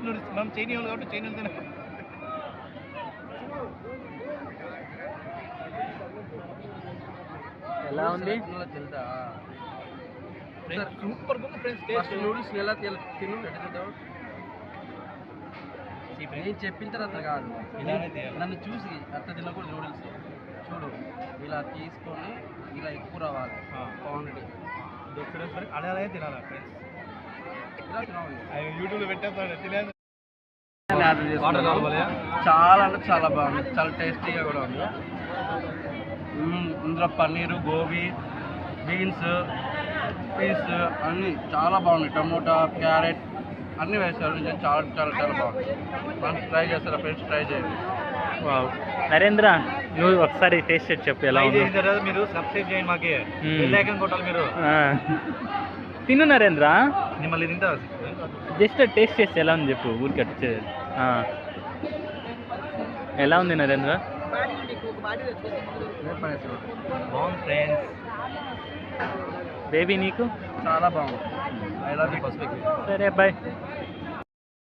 noodles మనం చైనీ వాళ్ళు కాబట్టి చైనీ తిన ఎలా ఉంది తెలుసా సూపర్ గా ఫ్రెండ్స్ టేస్ట్ నూడిల్స్ ఎలా తిను నేను చెప్పిన తర్వాత కాదు నన్ను చూసి అట్లా తినకూడదు నూడిల్స్ చూడు ఇలా తీసుకొని ఇలా ఎక్కువ రావాలి క్వాంటిటీ అలాగే తినాలి ఫ్రెండ్స్ ఇలా తినాలి యూట్యూబ్లో పెట్టేస్తాడు తినేది చాలా అంటే చాలా బాగుంది చాలా టేస్టీగా కూడా ఉంది ఇందులో పన్నీరు గోబీ బీన్స్ పీస్ అన్నీ చాలా బాగున్నాయి టమోటా క్యారెట్ అన్నీ వేస్తారు చాలా చాలా చాలా బాగుంది మనం ట్రై చేస్తారా ఫ్రెండ్స్ ట్రై చేయండి నరేంద్ర నువ్వు ఒకసారి టేస్ట్ చేసి చెప్పు ఎలా ఉంది మీరు సబ్స్క్రైబ్ చేయండి మాకే బెల్ ఐకాన్ కొట్టాలి మీరు తిను నరేంద్ర మళ్ళీ తింటా జస్ట్ టేస్ట్ చేసి ఎలా ఉంది చెప్పు ఊరికి వచ్చే ఎలా ఉంది నరేంద్ర బాగుంది ఫ్రెండ్స్ బేబీ నీకు చాలా బాగుంది ఐ లవ్ యూ పర్స్పెక్టివ్ సరే బాయ్